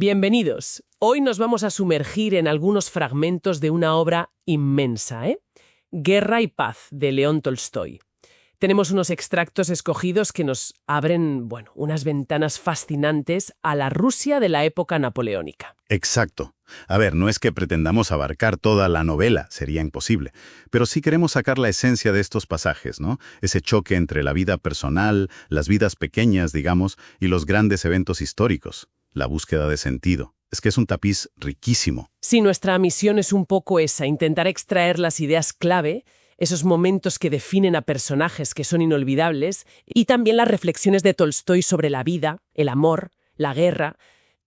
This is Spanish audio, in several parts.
Bienvenidos. Hoy nos vamos a sumergir en algunos fragmentos de una obra inmensa, Guerra y paz, de León Tolstói. Tenemos unos extractos escogidos que nos abren, unas ventanas fascinantes a la Rusia de la época napoleónica. Exacto. A ver, no es que pretendamos abarcar toda la novela, sería imposible, pero sí queremos sacar la esencia de estos pasajes, ¿no? Ese choque entre la vida personal, las vidas pequeñas, digamos, y los grandes eventos históricos. La búsqueda de sentido. Es que es un tapiz riquísimo. Sí, nuestra misión es un poco esa, intentar extraer las ideas clave, esos momentos que definen a personajes que son inolvidables, y también las reflexiones de Tolstói sobre la vida, el amor, la guerra,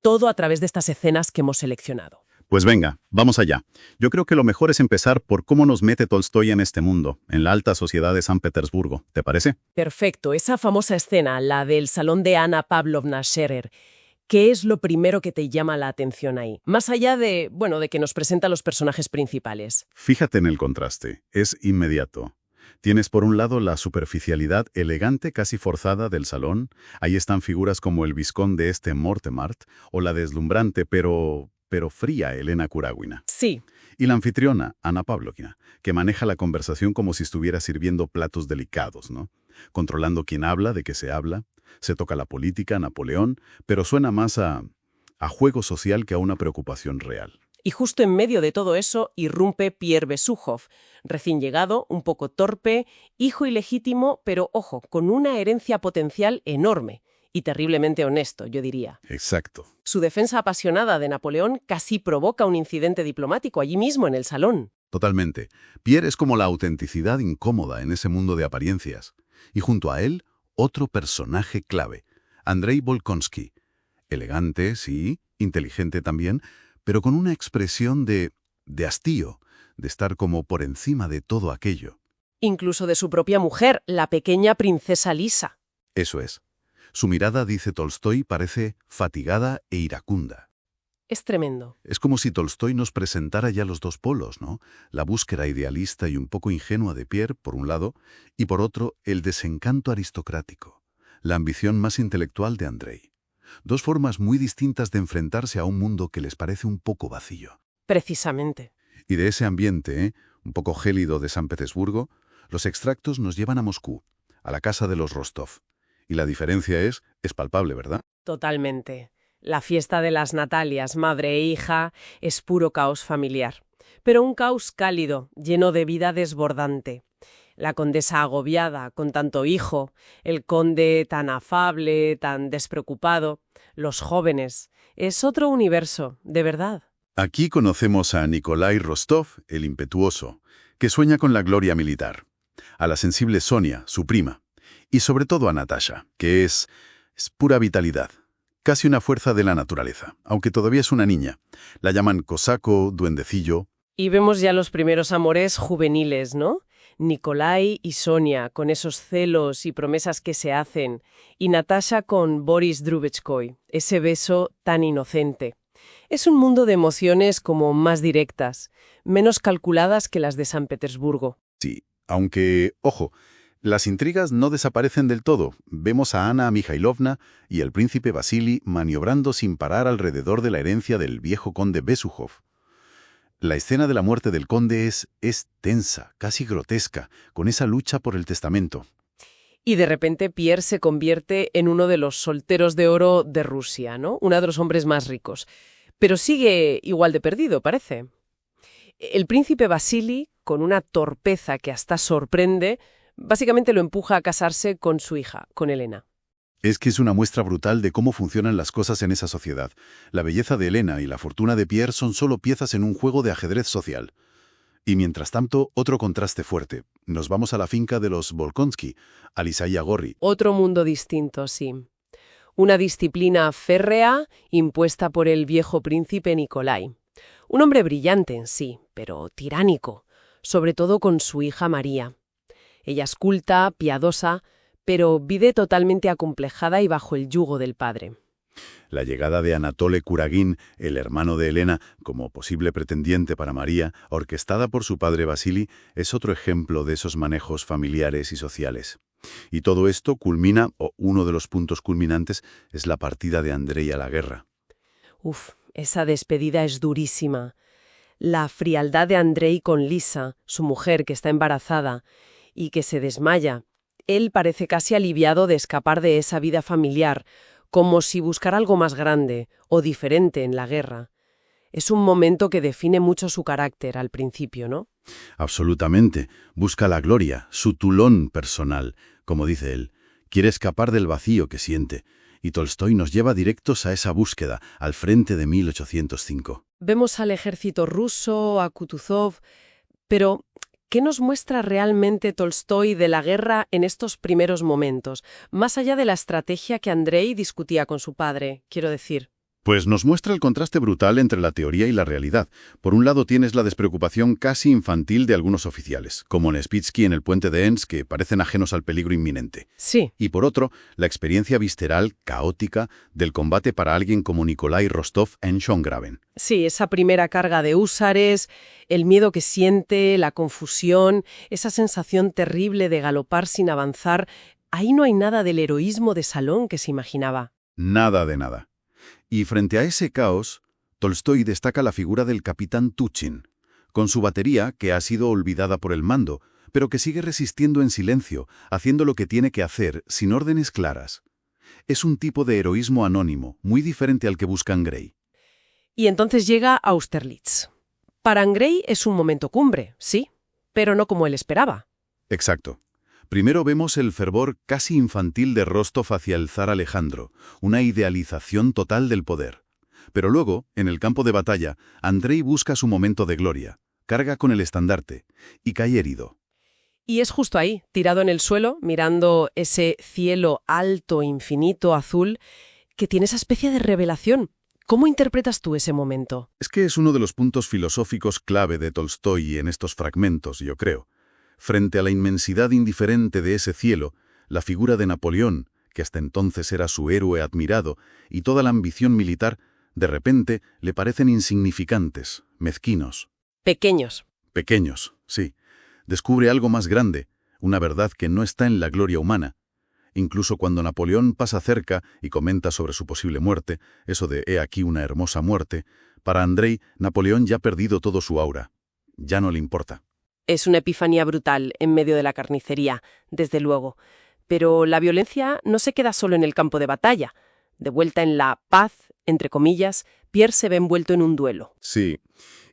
todo a través de estas escenas que hemos seleccionado. Pues venga, vamos allá. Yo creo que lo mejor es empezar por cómo nos mete Tolstói en este mundo, en la alta sociedad de San Petersburgo. ¿Te parece? Perfecto, esa famosa escena, la del salón de Anna Pavlovna Scherer. ¿Qué es lo primero que te llama la atención ahí? Más allá de que nos presenta a los personajes principales. Fíjate en el contraste. Es inmediato. Tienes por un lado la superficialidad elegante, casi forzada del salón. Ahí están figuras como el vizconde Mortemart o la deslumbrante pero fría Elena Kuragina. Sí. Y la anfitriona, Anna Pavlovna, que maneja la conversación como si estuviera sirviendo platos delicados, ¿no? Controlando quién habla, de qué se habla. Se toca la política, Napoleón, pero suena más a juego social que a una preocupación real. Y justo en medio de todo eso irrumpe Pierre Besukhov, recién llegado, un poco torpe, hijo ilegítimo, pero ojo, con una herencia potencial enorme y terriblemente honesto, yo diría. Exacto. Su defensa apasionada de Napoleón casi provoca un incidente diplomático allí mismo en el salón. Totalmente. Pierre es como la autenticidad incómoda en ese mundo de apariencias. Y junto a él, otro personaje clave, Andrei Bolkonsky. Elegante, sí, inteligente también, pero con una expresión de hastío, de estar como por encima de todo aquello. Incluso de su propia mujer, la pequeña princesa Lisa. Eso es. Su mirada, dice Tolstói, parece fatigada e iracunda. Es tremendo. Es como si Tolstói nos presentara ya los dos polos, ¿no? La búsqueda idealista y un poco ingenua de Pierre, por un lado, y por otro, el desencanto aristocrático, la ambición más intelectual de Andrei. Dos formas muy distintas de enfrentarse a un mundo que les parece un poco vacío. Precisamente. Y de ese ambiente, un poco gélido de San Petersburgo, los extractos nos llevan a Moscú, a la casa de los Rostov. Y la diferencia es palpable, ¿verdad? Totalmente. La fiesta de las Natalias, madre e hija, es puro caos familiar. Pero un caos cálido, lleno de vida desbordante. La condesa agobiada, con tanto hijo, el conde tan afable, tan despreocupado, los jóvenes. Es otro universo, de verdad. Aquí conocemos a Nikolai Rostov, el impetuoso, que sueña con la gloria militar. A la sensible Sonia, su prima. Y sobre todo a Natasha, que es pura vitalidad. Casi una fuerza de la naturaleza, aunque todavía es una niña. La llaman cosaco, duendecillo. Y vemos ya los primeros amores juveniles, ¿no? Nikolai y Sonia, con esos celos y promesas que se hacen, y Natasha con Boris Drubetskoy, ese beso tan inocente. Es un mundo de emociones como más directas, menos calculadas que las de San Petersburgo. Sí, aunque, ojo, las intrigas no desaparecen del todo. Vemos a Anna Mikhailovna y el príncipe Vasily maniobrando sin parar alrededor de la herencia del viejo conde Besukhov. La escena de la muerte del conde es tensa, casi grotesca, con esa lucha por el testamento. Y de repente Pierre se convierte en uno de los solteros de oro de Rusia, ¿no? Uno de los hombres más ricos. Pero sigue igual de perdido, parece. El príncipe Vasily, con una torpeza que hasta sorprende, básicamente lo empuja a casarse con su hija, con Elena. Es que es una muestra brutal de cómo funcionan las cosas en esa sociedad. La belleza de Elena y la fortuna de Pierre son solo piezas en un juego de ajedrez social. Y mientras tanto, otro contraste fuerte. Nos vamos a la finca de los Bolkonsky, a Lisaya Gorri. Otro mundo distinto, sí. Una disciplina férrea impuesta por el viejo príncipe Nikolai. Un hombre brillante en sí, pero tiránico, sobre todo con su hija María. Ella es culta, piadosa, pero vive totalmente acomplejada y bajo el yugo del padre. La llegada de Anatole Kuragin, el hermano de Elena, como posible pretendiente para María, orquestada por su padre Vasily, es otro ejemplo de esos manejos familiares y sociales. Y todo esto culmina, o uno de los puntos culminantes, es la partida de Andrei a la guerra. Uf, esa despedida es durísima. La frialdad de Andrei con Lisa, su mujer que está embarazada y que se desmaya. Él parece casi aliviado de escapar de esa vida familiar, como si buscara algo más grande o diferente en la guerra. Es un momento que define mucho su carácter al principio, ¿no? Absolutamente. Busca la gloria, su Toulon personal, como dice él. Quiere escapar del vacío que siente. Y Tolstói nos lleva directos a esa búsqueda, al frente de 1805. Vemos al ejército ruso, a Kutuzov, pero ¿qué nos muestra realmente Tolstói de la guerra en estos primeros momentos, más allá de la estrategia que Andrei discutía con su padre, quiero decir? Pues nos muestra el contraste brutal entre la teoría y la realidad. Por un lado tienes la despreocupación casi infantil de algunos oficiales, como Nesvitsky en el puente de Enns, que parecen ajenos al peligro inminente. Sí. Y por otro, la experiencia visceral, caótica, del combate para alguien como Nikolai Rostov en Schöngraben. Sí, esa primera carga de húsares, el miedo que siente, la confusión, esa sensación terrible de galopar sin avanzar, ahí no hay nada del heroísmo de salón que se imaginaba. Nada de nada. Y frente a ese caos, Tolstói destaca la figura del capitán Tuchin, con su batería que ha sido olvidada por el mando, pero que sigue resistiendo en silencio, haciendo lo que tiene que hacer sin órdenes claras. Es un tipo de heroísmo anónimo, muy diferente al que busca Grey. Y entonces llega Austerlitz. Para Grey es un momento cumbre, sí, pero no como él esperaba. Exacto. Primero vemos el fervor casi infantil de Rostov hacia el zar Alejandro, una idealización total del poder. Pero luego, en el campo de batalla, Andrei busca su momento de gloria, carga con el estandarte y cae herido. Y es justo ahí, tirado en el suelo, mirando ese cielo alto, infinito, azul, que tiene esa especie de revelación. ¿Cómo interpretas tú ese momento? Es que es uno de los puntos filosóficos clave de Tolstói en estos fragmentos, yo creo. Frente a la inmensidad indiferente de ese cielo, la figura de Napoleón, que hasta entonces era su héroe admirado, y toda la ambición militar, de repente le parecen insignificantes, mezquinos. Pequeños. Pequeños, sí. Descubre algo más grande, una verdad que no está en la gloria humana. Incluso cuando Napoleón pasa cerca y comenta sobre su posible muerte, eso de «he aquí una hermosa muerte», para Andrei, Napoleón ya ha perdido todo su aura. Ya no le importa. Es una epifanía brutal en medio de la carnicería, desde luego. Pero la violencia no se queda solo en el campo de batalla. De vuelta en la paz, entre comillas, Pierre se ve envuelto en un duelo. Sí,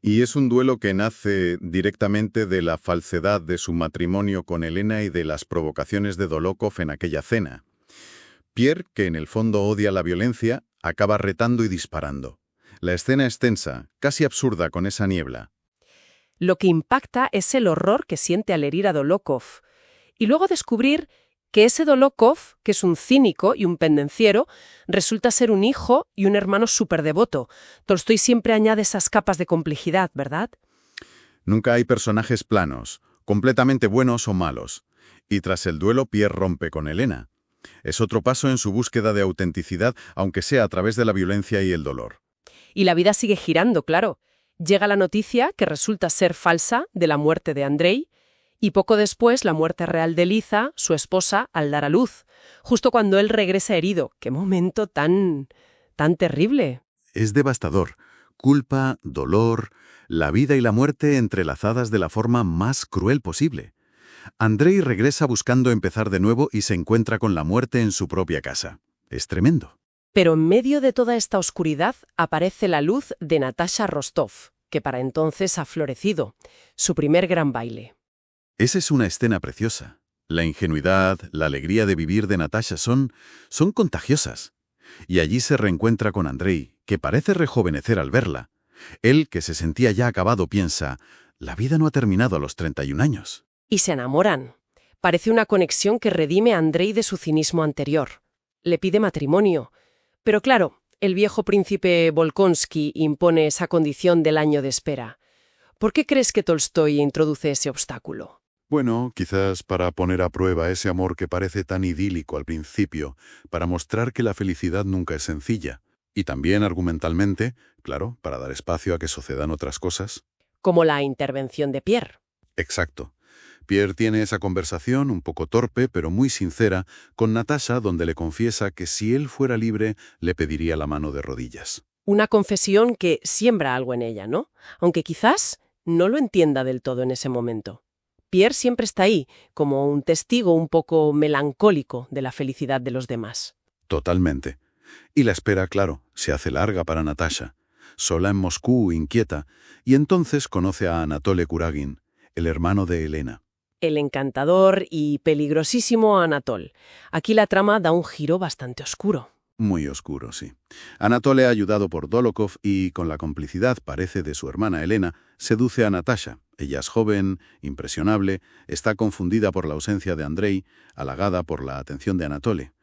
y es un duelo que nace directamente de la falsedad de su matrimonio con Helena y de las provocaciones de Dolokhov en aquella cena. Pierre, que en el fondo odia la violencia, acaba retando y disparando. La escena es tensa, casi absurda con esa niebla. Lo que impacta es el horror que siente al herir a Dolokhov. Y luego descubrir que ese Dolokhov, que es un cínico y un pendenciero, resulta ser un hijo y un hermano superdevoto. Tolstói siempre añade esas capas de complejidad, ¿verdad? Nunca hay personajes planos, completamente buenos o malos. Y tras el duelo, Pierre rompe con Helena. Es otro paso en su búsqueda de autenticidad, aunque sea a través de la violencia y el dolor. Y la vida sigue girando, claro. Llega la noticia, que resulta ser falsa, de la muerte de Andrei, y poco después la muerte real de Liza, su esposa, al dar a luz, justo cuando él regresa herido. ¡Qué momento tan terrible! Es devastador. Culpa, dolor, la vida y la muerte entrelazadas de la forma más cruel posible. Andrei regresa buscando empezar de nuevo y se encuentra con la muerte en su propia casa. Es tremendo. Pero en medio de toda esta oscuridad aparece la luz de Natasha Rostov, que para entonces ha florecido, su primer gran baile. Esa es una escena preciosa. La ingenuidad, la alegría de vivir de Natasha son contagiosas. Y allí se reencuentra con Andrei, que parece rejuvenecer al verla. Él, que se sentía ya acabado, piensa, la vida no ha terminado a los 31 años. Y se enamoran. Parece una conexión que redime a Andrei de su cinismo anterior. Le pide matrimonio. Pero claro, el viejo príncipe Volkonsky impone esa condición del año de espera. ¿Por qué crees que Tolstói introduce ese obstáculo? Bueno, quizás para poner a prueba ese amor que parece tan idílico al principio, para mostrar que la felicidad nunca es sencilla. Y también argumentalmente, claro, para dar espacio a que sucedan otras cosas. Como la intervención de Pierre. Exacto. Pierre tiene esa conversación, un poco torpe, pero muy sincera, con Natasha, donde le confiesa que si él fuera libre, le pediría la mano de rodillas. Una confesión que siembra algo en ella, ¿no? Aunque quizás no lo entienda del todo en ese momento. Pierre siempre está ahí, como un testigo un poco melancólico de la felicidad de los demás. Totalmente. Y la espera, claro, se hace larga para Natasha. Sola en Moscú, inquieta, y entonces conoce a Anatole Kuragin, el hermano de Elena. El encantador y peligrosísimo Anatol. Aquí la trama da un giro bastante oscuro. Muy oscuro, sí. Anatole, ayudado por Dolokhov y con la complicidad, parece, de su hermana Elena, seduce a Natasha. Ella es joven, impresionable, está confundida por la ausencia de Andrei, halagada por la atención de Anatole.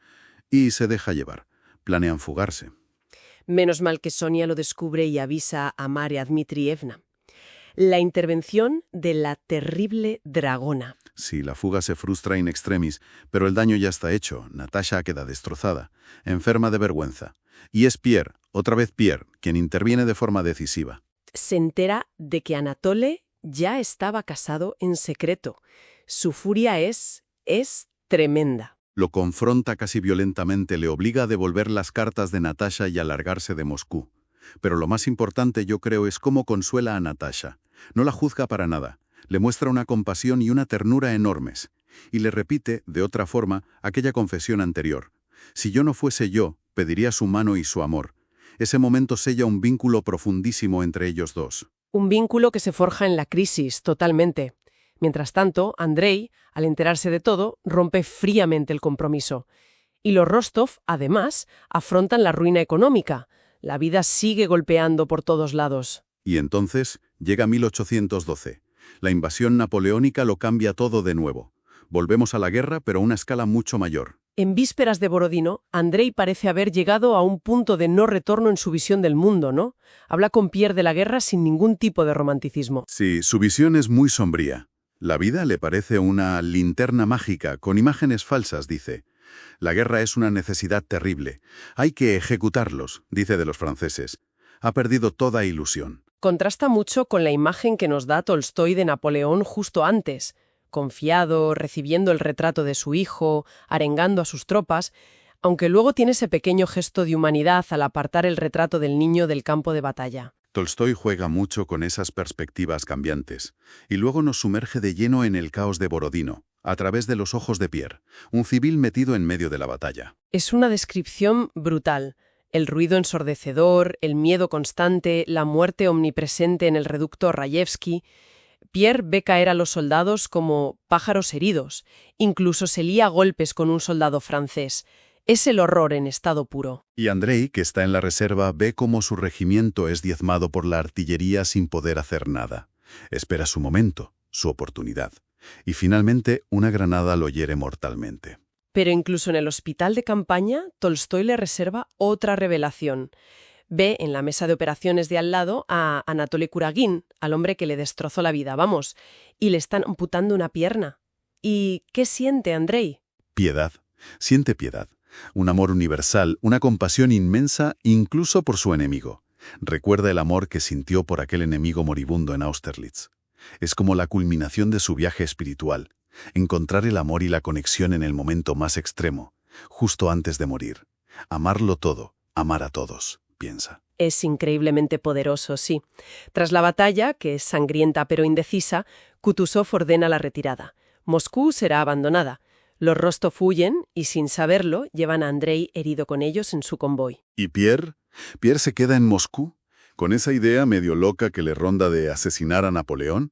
Y se deja llevar. Planean fugarse. Menos mal que Sonia lo descubre y avisa a Maria Dmitrievna. La intervención de la terrible dragona. Sí, la fuga se frustra in extremis, pero el daño ya está hecho. Natasha queda destrozada, enferma de vergüenza. Y es Pierre, otra vez Pierre, quien interviene de forma decisiva. Se entera de que Anatole ya estaba casado en secreto. Su furia es tremenda. Lo confronta casi violentamente, le obliga a devolver las cartas de Natasha y a largarse de Moscú. Pero lo más importante, yo creo, es cómo consuela a Natasha. No la juzga para nada. Le muestra una compasión y una ternura enormes. Y le repite, de otra forma, aquella confesión anterior. Si yo no fuese yo, pediría su mano y su amor. Ese momento sella un vínculo profundísimo entre ellos dos. Un vínculo que se forja en la crisis, totalmente. Mientras tanto, Andrei, al enterarse de todo, rompe fríamente el compromiso. Y los Rostov, además, afrontan la ruina económica. La vida sigue golpeando por todos lados. Y entonces llega 1812. La invasión napoleónica lo cambia todo de nuevo. Volvemos a la guerra, pero a una escala mucho mayor. En vísperas de Borodino, Andrei parece haber llegado a un punto de no retorno en su visión del mundo, ¿no? Habla con Pierre de la guerra sin ningún tipo de romanticismo. Sí, su visión es muy sombría. La vida le parece una linterna mágica, con imágenes falsas, dice. La guerra es una necesidad terrible. Hay que ejecutarlos, dice de los franceses. Ha perdido toda ilusión. Contrasta mucho con la imagen que nos da Tolstói de Napoleón justo antes. Confiado, recibiendo el retrato de su hijo, arengando a sus tropas, aunque luego tiene ese pequeño gesto de humanidad al apartar el retrato del niño del campo de batalla. Tolstói juega mucho con esas perspectivas cambiantes, y luego nos sumerge de lleno en el caos de Borodino, a través de los ojos de Pierre, un civil metido en medio de la batalla. Es una descripción brutal. El ruido ensordecedor, el miedo constante, la muerte omnipresente en el reducto Rayevsky. Pierre ve caer a los soldados como pájaros heridos. Incluso se lía a golpes con un soldado francés. Es el horror en estado puro. Y Andrei, que está en la reserva, ve cómo su regimiento es diezmado por la artillería sin poder hacer nada. Espera su momento, su oportunidad. Y finalmente, una granada lo hiere mortalmente. Pero incluso en el hospital de campaña, Tolstói le reserva otra revelación. Ve en la mesa de operaciones de al lado a Anatole Kuragin, al hombre que le destrozó la vida, vamos, y le están amputando una pierna. ¿Y qué siente Andrei? Piedad. Siente piedad. Un amor universal, una compasión inmensa incluso por su enemigo. Recuerda el amor que sintió por aquel enemigo moribundo en Austerlitz. Es como la culminación de su viaje espiritual. Encontrar el amor y la conexión en el momento más extremo, justo antes de morir. Amarlo todo, amar a todos, piensa. Es increíblemente poderoso, sí. Tras la batalla, que es sangrienta pero indecisa, Kutuzov ordena la retirada. Moscú será abandonada. Los Rostov huyen y, sin saberlo, llevan a Andrei herido con ellos en su convoy. ¿Y Pierre? ¿Pierre se queda en Moscú? ¿Con esa idea medio loca que le ronda de asesinar a Napoleón?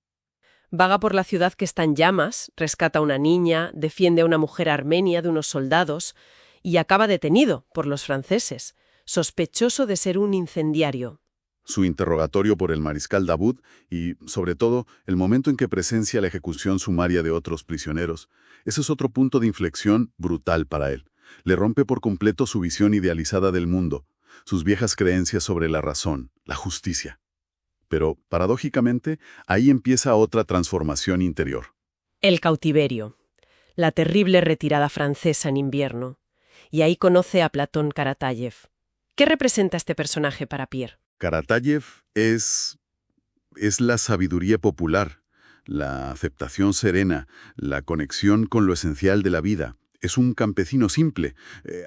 Vaga por la ciudad que está en llamas, rescata a una niña, defiende a una mujer armenia de unos soldados y acaba detenido por los franceses, sospechoso de ser un incendiario. Su interrogatorio por el mariscal Davout y, sobre todo, el momento en que presencia la ejecución sumaria de otros prisioneros. Ese es otro punto de inflexión brutal para él. Le rompe por completo su visión idealizada del mundo, sus viejas creencias sobre la razón, la justicia. Pero, paradójicamente, ahí empieza otra transformación interior. El cautiverio. La terrible retirada francesa en invierno. Y ahí conoce a Platón Karatayev. ¿Qué representa este personaje para Pierre? Karatayev es la sabiduría popular, la aceptación serena, la conexión con lo esencial de la vida. Es un campesino simple.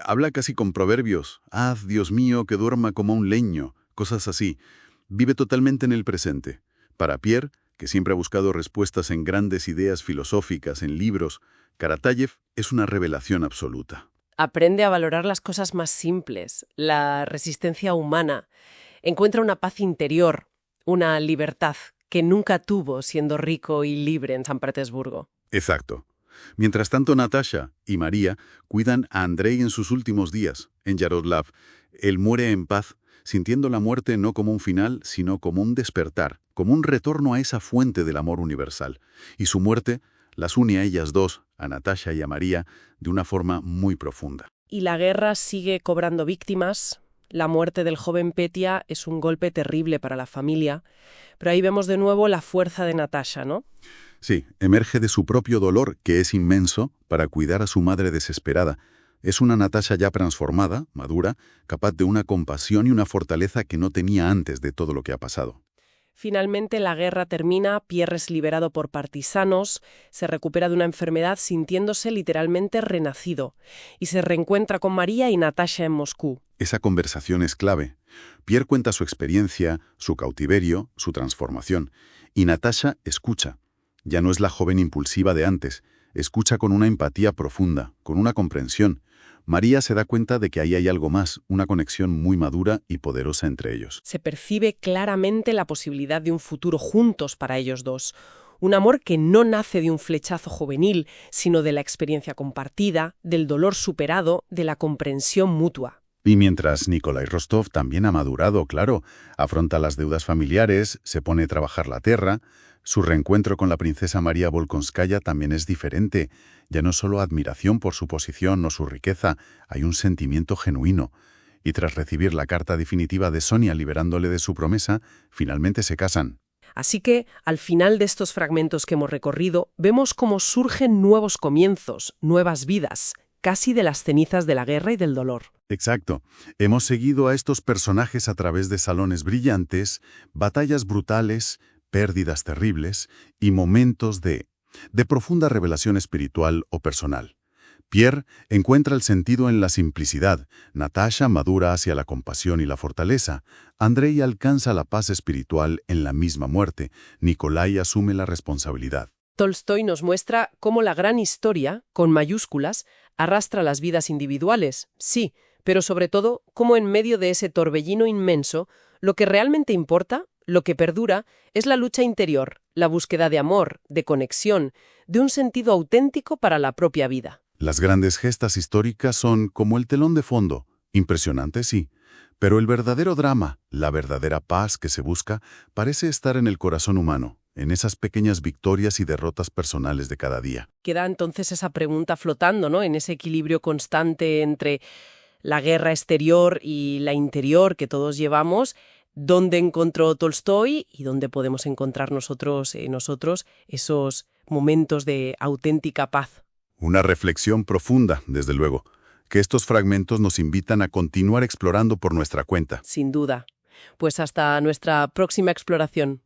Habla casi con proverbios. Haz, Dios mío, que duerma como un leño, cosas así. Vive totalmente en el presente. Para Pierre, que siempre ha buscado respuestas en grandes ideas filosóficas, en libros, Karatayev es una revelación absoluta. Aprende a valorar las cosas más simples, la resistencia humana. Encuentra una paz interior, una libertad que nunca tuvo siendo rico y libre en San Petersburgo. Exacto. Mientras tanto, Natasha y María cuidan a Andrei en sus últimos días, en Yaroslav. Él muere en paz, sintiendo la muerte no como un final, sino como un despertar, como un retorno a esa fuente del amor universal. Y su muerte las une a ellas dos, a Natasha y a María, de una forma muy profunda. Y la guerra sigue cobrando víctimas. La muerte del joven Petya es un golpe terrible para la familia, pero ahí vemos de nuevo la fuerza de Natasha, ¿no? Sí, emerge de su propio dolor, que es inmenso, para cuidar a su madre desesperada. Es una Natasha ya transformada, madura, capaz de una compasión y una fortaleza que no tenía antes de todo lo que ha pasado. Finalmente la guerra termina, Pierre es liberado por partisanos, se recupera de una enfermedad sintiéndose literalmente renacido y se reencuentra con María y Natasha en Moscú. Esa conversación es clave. Pierre cuenta su experiencia, su cautiverio, su transformación, y Natasha escucha. Ya no es la joven impulsiva de antes, escucha con una empatía profunda, con una comprensión. María se da cuenta de que ahí hay algo más, una conexión muy madura y poderosa entre ellos. Se percibe claramente la posibilidad de un futuro juntos para ellos dos. Un amor que no nace de un flechazo juvenil, sino de la experiencia compartida, del dolor superado, de la comprensión mutua. Y mientras Nikolai Rostov también ha madurado, claro, afronta las deudas familiares, se pone a trabajar la tierra, su reencuentro con la princesa María Volkonskaya también es diferente. Ya no solo admiración por su posición o su riqueza, hay un sentimiento genuino. Y tras recibir la carta definitiva de Sonia liberándole de su promesa, finalmente se casan. Así que, al final de estos fragmentos que hemos recorrido, vemos cómo surgen nuevos comienzos, nuevas vidas, casi de las cenizas de la guerra y del dolor. Exacto. Hemos seguido a estos personajes a través de salones brillantes, batallas brutales, pérdidas terribles y momentos de profunda revelación espiritual o personal. Pierre encuentra el sentido en la simplicidad, Natasha madura hacia la compasión y la fortaleza, Andrei alcanza la paz espiritual en la misma muerte, Nikolai asume la responsabilidad. Tolstoy nos muestra cómo la gran historia, con mayúsculas, arrastra las vidas individuales, sí, pero sobre todo cómo en medio de ese torbellino inmenso, lo que realmente importa, lo que perdura, es la lucha interior, la búsqueda de amor, de conexión, de un sentido auténtico para la propia vida. Las grandes gestas históricas son como el telón de fondo, impresionante sí, pero el verdadero drama, la verdadera paz que se busca, parece estar en el corazón humano, en esas pequeñas victorias y derrotas personales de cada día. Queda entonces esa pregunta flotando, ¿no?, en ese equilibrio constante entre la guerra exterior y la interior que todos llevamos. ¿Dónde encontró Tolstoy y dónde podemos encontrar nosotros esos momentos de auténtica paz? Una reflexión profunda, desde luego, que estos fragmentos nos invitan a continuar explorando por nuestra cuenta. Sin duda. Pues hasta nuestra próxima exploración.